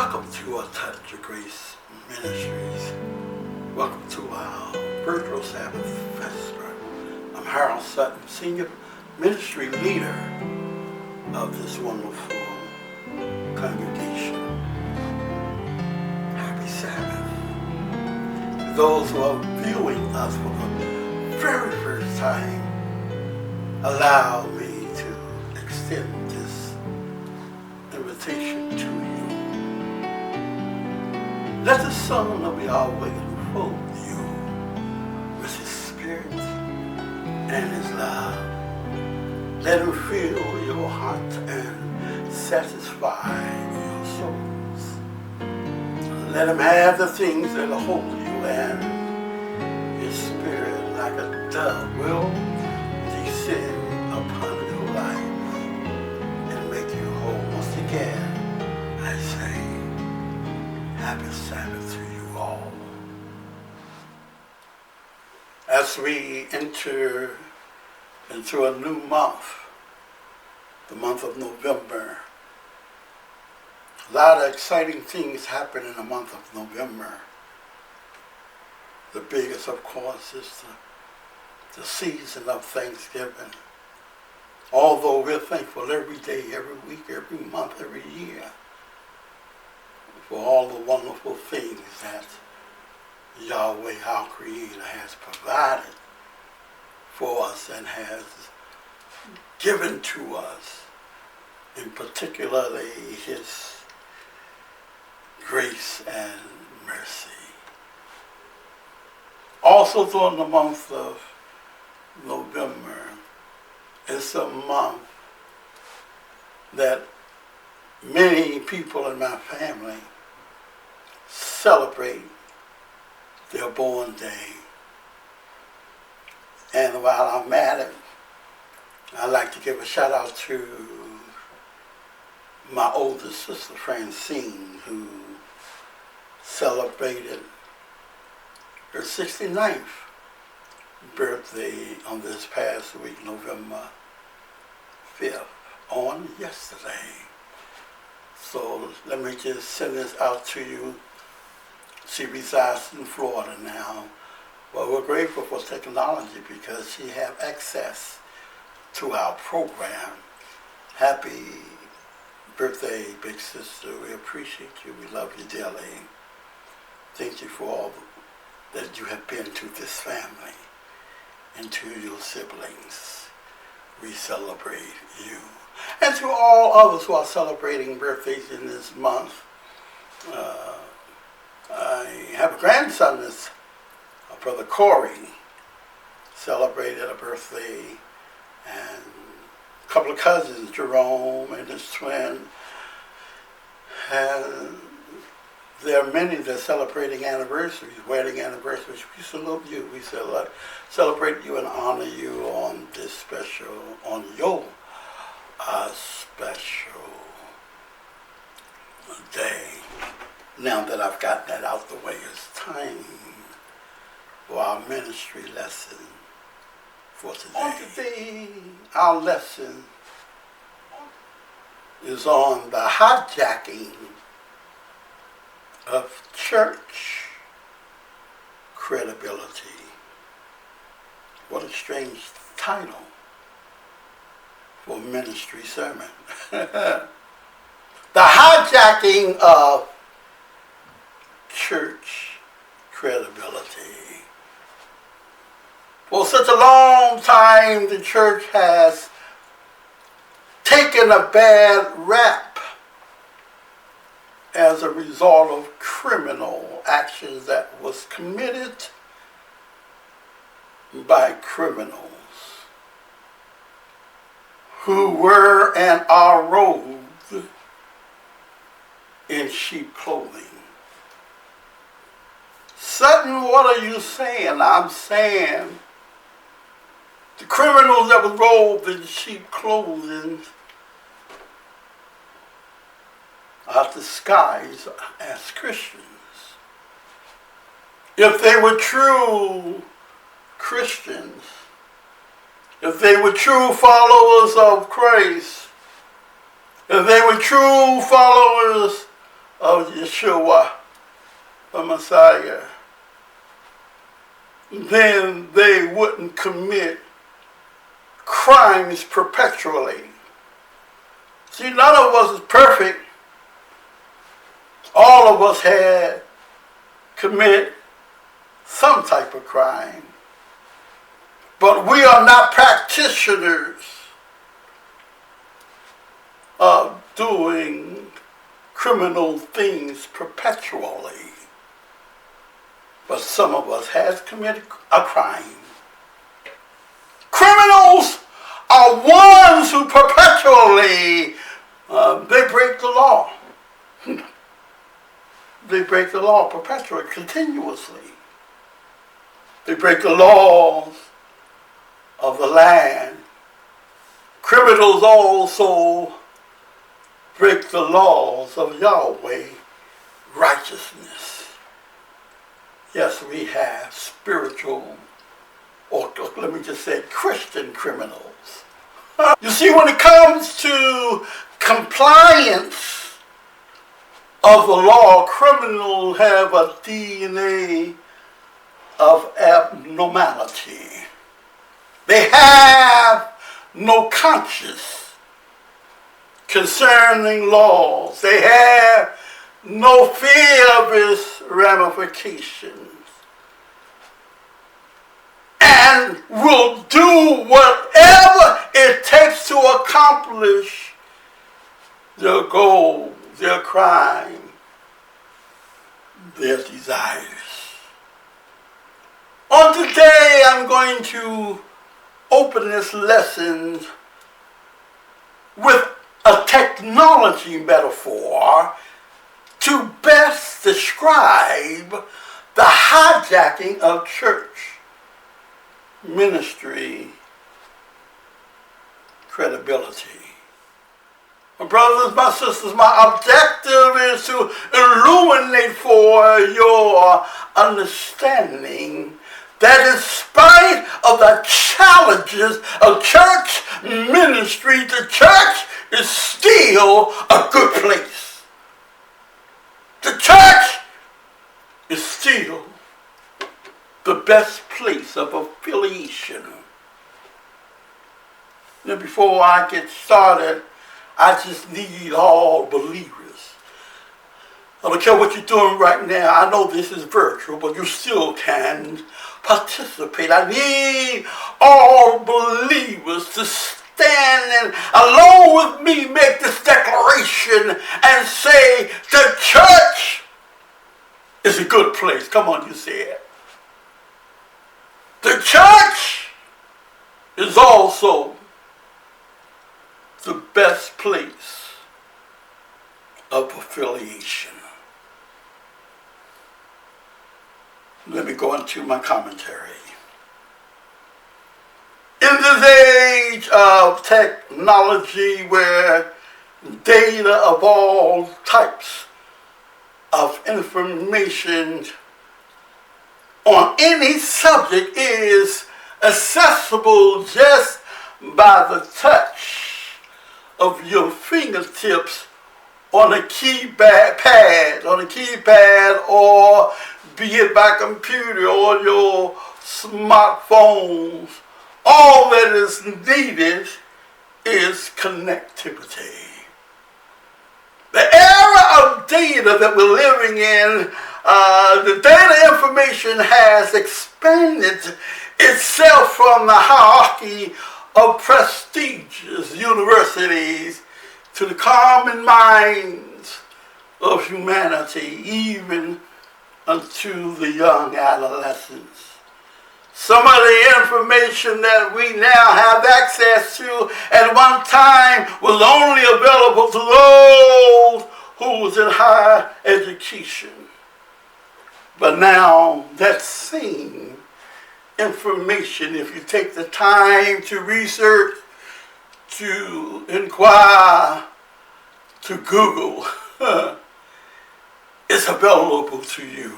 Welcome to A Touch of Grace Ministries. Welcome to our virtual Sabbath Vesper. I'm Sutton, Senior Ministry Leader of this wonderful congregation. Happy Sabbath. Those who are viewing us for the very first time, allow me to extend this invitation to you. Let the Son of Yahweh enfold you with His Spirit and His love. Let Him fill your heart and satisfy your souls. Let Him have the things that hold you, and His Spirit, like a dove, will descend upon your life and make you whole. Once again, I say, Happy Sabbath to you all. As we enter into a new month, the month of November, a lot of exciting things happen in the month of November. The biggest, of course, is the season of Thanksgiving. Although we're thankful every day, every week, every month, every year, for all the wonderful things that Yahweh, our Creator, has provided for us and has given to us, in particularly His grace and mercy. Also during the month of November, it's a month that many people in my family celebrate their born day. And while I'm at it, I'd like to give a shout out to my oldest sister, Francine, who celebrated her 69th birthday on this past week, November 5th, on yesterday. So let me just send this out to you. She resides in Florida now. Well, we're grateful for technology because she has access to our program. Happy birthday, big sister. We appreciate you. We love you dearly. Thank you for all that you have been to this family and to your siblings. We celebrate you. And to all others who are celebrating birthdays in this month, I have a grandson, this Brother Corey, celebrated a birthday, and a couple of cousins, Jerome and his twin, and there are many that are celebrating anniversaries, wedding anniversaries. We salute you. We celebrate you and honor you on this special, on your special day. Now that I've got that out the way, it's time for our ministry lesson for today. On today, our lesson is on the hijacking of church credibility. What a strange title for a ministry sermon. The hijacking of church credibility. For such a long time, the church has taken a bad rap as a result of criminal actions that was committed by criminals who were and are robed in sheep clothing. Sutton, what are you saying? I'm saying the criminals that were robed in sheep clothing are disguised as Christians. If they were true Christians, if they were true followers of Christ, if they were true followers of Yeshua, the Messiah, then they wouldn't commit crimes perpetually. See, none of us is perfect. All of us had commit some type of crime. But we are not practitioners of doing criminal things perpetually. But some of us has committed a crime. Criminals are ones who perpetually they break the law. They break the law perpetually, continuously. They break the laws of the land. Criminals also break the laws of Yahweh righteousness. Yes, we have spiritual, or let me just say Christian criminals. You see, when it comes to compliance of the law, criminals have a DNA of abnormality. They have no conscience concerning laws. They have no fear of its ramifications, and will do whatever it takes to accomplish their goal, their crime, their desires. On today, I'm going to open this lesson with a technology metaphor to best describe the hijacking of church ministry credibility. My brothers, my sisters, my objective is to illuminate for your understanding that in spite of the challenges of church ministry, the church is still a good place. The church is still the best place of affiliation. Now, before I get started, I just need all believers. I don't care what you're doing right now. I know this is virtual, but you still can participate. I need all believers to stand and along with me make this declaration and say the church is a good place. Come on, you say it. The church is also the best place of affiliation. Let me go into my commentary. In this age of technology where data of all types of information on any subject is accessible just by the touch of your fingertips on a keypad, or be it by computer or your smartphones. All that is needed is connectivity. The era of data that we're living in, the data information has expanded itself from the hierarchy of prestigious universities to the common minds of humanity, even unto the young adolescents. Some of the information that we now have access to at one time was only available to those who was in higher education. But now that same information, if you take the time to research, to inquire, to Google, is available to you.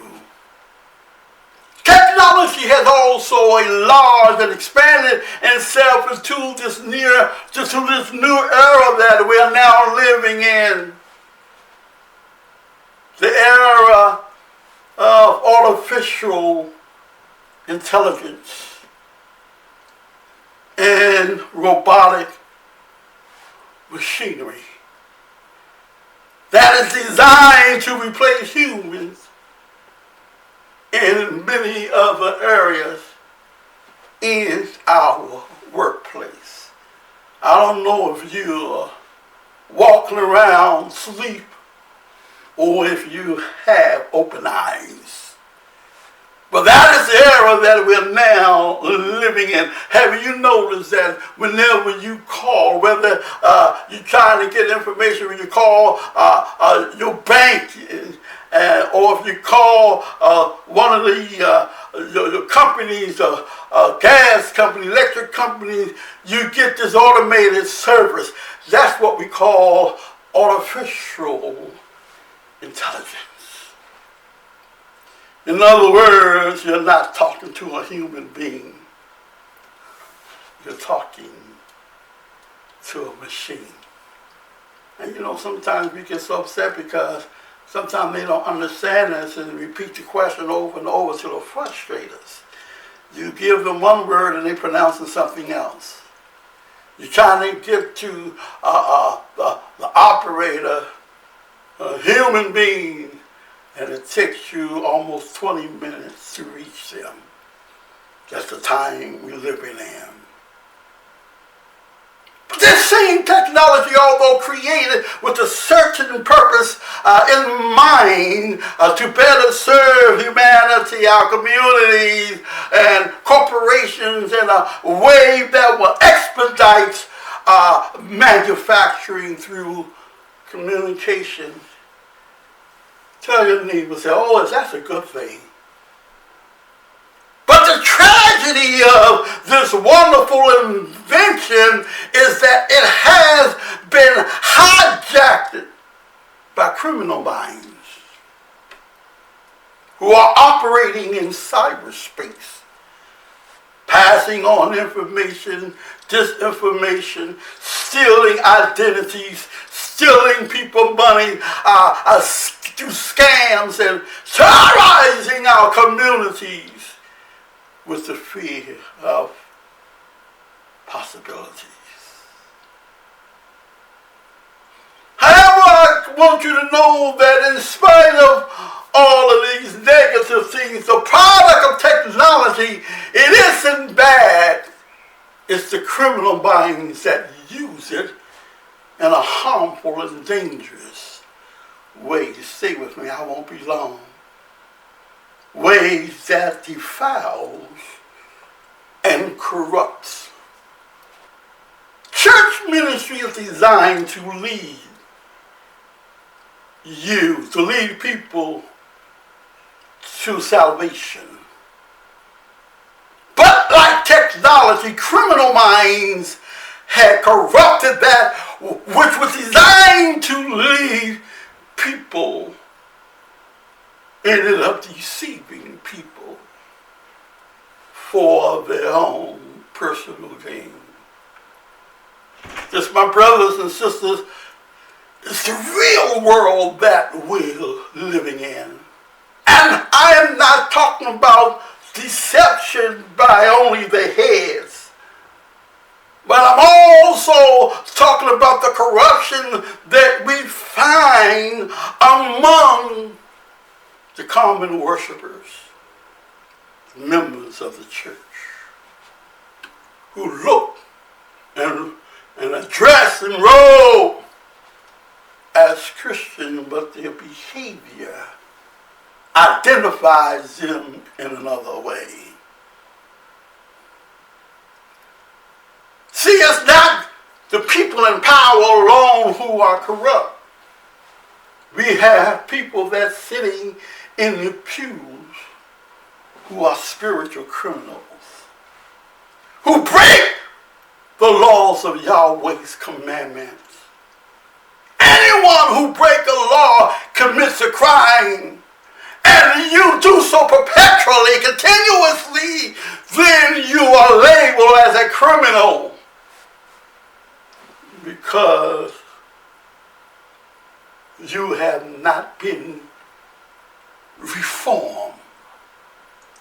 Technology has also enlarged and expanded itself into this new era that we are now living in. the era of artificial intelligence and robotic machinery that is designed to replace humans in many other areas in our workplace. I don't know if you're walking around sleep or if you have open eyes. But that is the era that we're now living in. Have you noticed that whenever you call, whether you're trying to get information, when you call your bank, or if you call one of the your companies, gas company, electric companies, you get this automated service. That's what we call artificial intelligence. In other words, you're not talking to a human being. You're talking to a machine. And you know, sometimes we get so upset because sometimes they don't understand us and repeat the question over and over till it frustrates us. You give them one word and they pronounce something else. You're trying to get to the operator, a human being, and it takes you almost 20 minutes to reach them. That's the time we're living in. But this same technology, although created with a certain purpose in mind to better serve humanity, our communities, and corporations in a way that will expedite manufacturing through communication. Tell your neighbor, say, oh, that's a good thing. But the tragedy of this wonderful invention is that it has been hijacked by criminal minds who are operating in cyberspace, passing on information, disinformation, stealing identities, stealing people money, through scams, and terrorizing our communities with the fear of possibilities. However, I want you to know that in spite of all of these negative things, the product of technology, it isn't bad. It's the criminal minds that use it in a harmful and dangerous way. Stay with me, I won't be long. Ways that defiles and corrupts. Church ministry is designed to lead you, to lead people to salvation. But like technology, criminal minds had corrupted that which was designed to lead people, ended up deceiving people for their own personal gain. This, my brothers and sisters, is the real world that we're living in. And I am not talking about deception by only the heads, but I'm also talking about the corruption that we find among the common worshipers, members of the church, who look and address and robe as Christian, but their behavior identifies them in another way. See, it's not the people in power alone who are corrupt. We have people that's sitting in the pews who are spiritual criminals, who break the laws of Yahweh's commandments. Anyone who breaks a law commits a crime, and you do so perpetually, continuously, then you are labeled as a criminal, because you have not been reform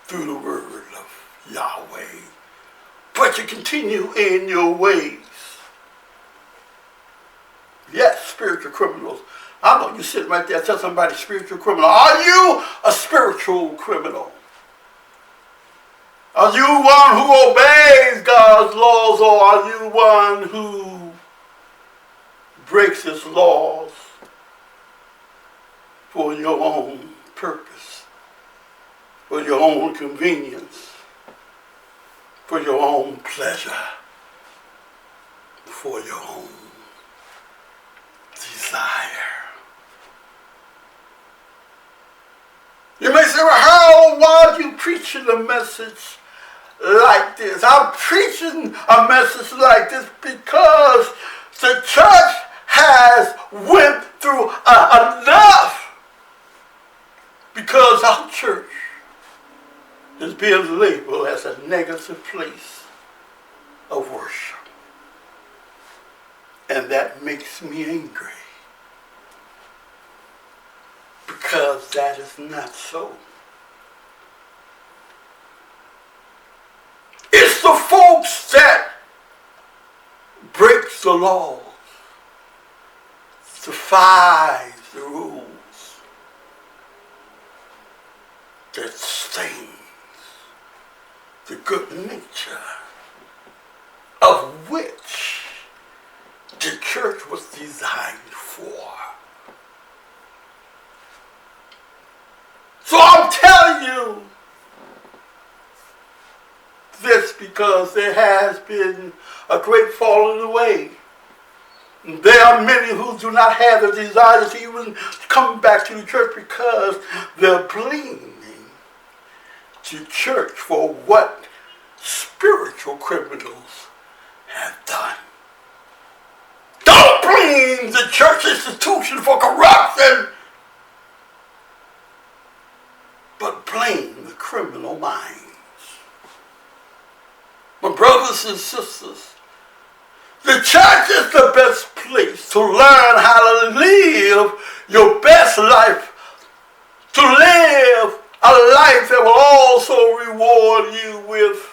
through the word of Yahweh. But you continue in your ways. Yes, spiritual criminals. I know you sitting right there, tell somebody spiritual criminal. Are you a spiritual criminal? Are you one who obeys God's laws, or are you one who breaks his laws for your own purpose, for your own convenience, for your own pleasure, for your own desire? You may say, well, how, why are you preaching a message like this? I'm preaching a message like this because the church has went through enough, because our church is being labeled as a negative place of worship. And that makes me angry, because that is not so. It's the folks that break the laws, defies the rules, that stains the good nature of which the church was designed for. So I'm telling you this because there has been a great falling away. There are many who do not have the desire to even come back to the church because they're blaming the church for what spiritual criminals have done. Don't blame the church institution for corruption, but blame the criminal minds. My brothers and sisters, the church is the best place to learn how to live your best life, to live a life that will also reward you with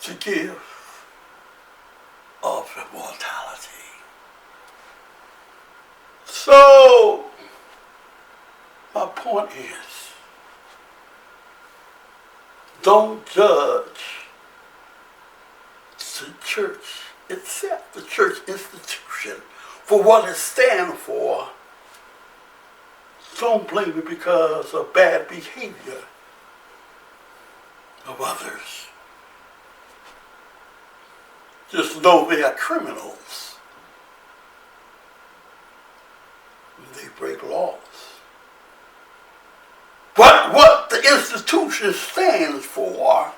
the gift of immortality. So, my point is, don't judge the church itself, the church institution, for what it stands for. Don't blame it because of bad behavior of others. Just know they are criminals. They break laws. But what the institution stands for,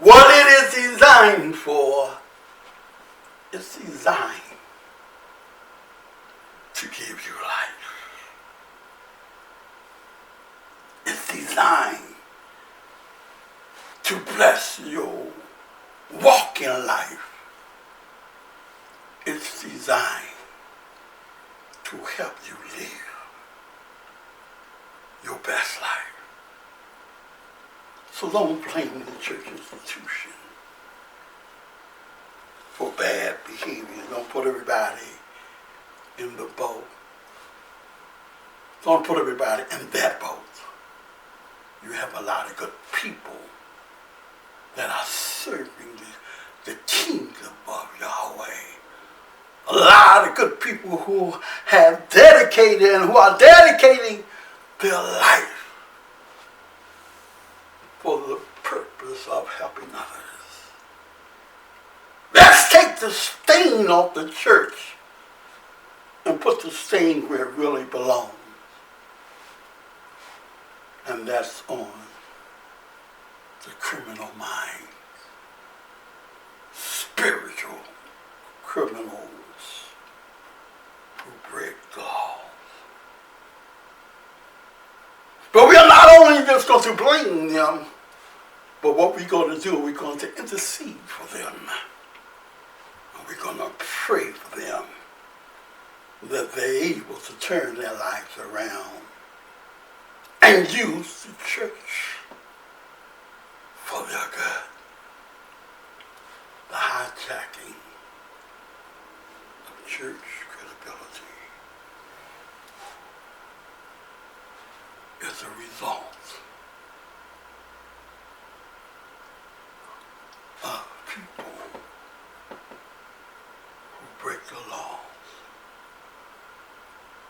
what it is designed for, is designed to give you life. It's designed to bless your walk in life. It's designed to help you live your best life. So don't blame the church institution for bad behavior. Don't put everybody in the boat. Don't put everybody in that boat. You have a lot of good people that are serving the kingdom of Yahweh. A lot of good people who have dedicated and who are dedicating their life for the purpose of helping others. Let's take the stain off the church and put the stain where it really belongs. And that's on the criminal mind. Spiritual criminals who break the law. But we are not only just going to blame them, but what we're going to do, we're going to intercede for them. And we're going to pray for them that they're able to turn their lives around and use the church for their good. The hijacking of church credibility is a result of people who break the laws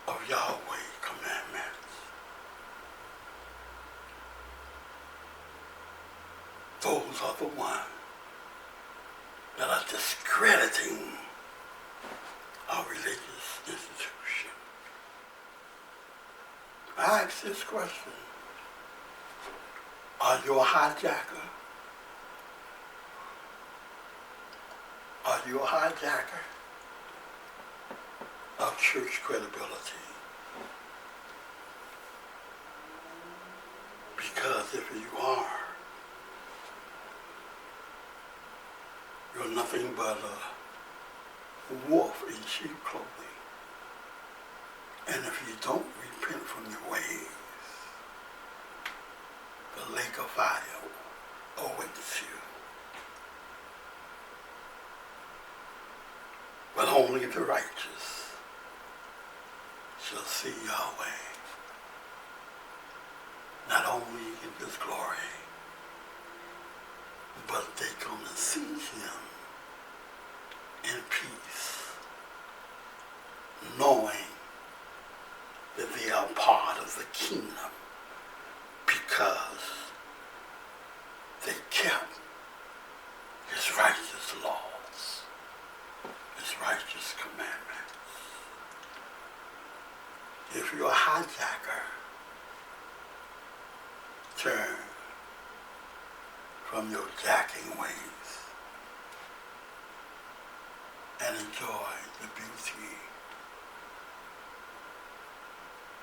of Yahweh's commandments. Those are the ones that are discrediting our religious institution. I ask this question: are you a hijacker? Are you a hijacker of church credibility? Because if you are, you're nothing but a wolf in sheep clothing. And if you don't repent from your ways, the lake of fire awaits you. But only the righteous shall see Yahweh, not only in his glory, but they gonna see him in peace, knowing that they are part of the kingdom because they kept his righteous laws, his righteous commandments. If you're a hijacker, turn from your jacking ways and enjoy the beauty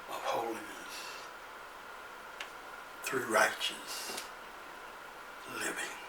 of holiness through righteous living.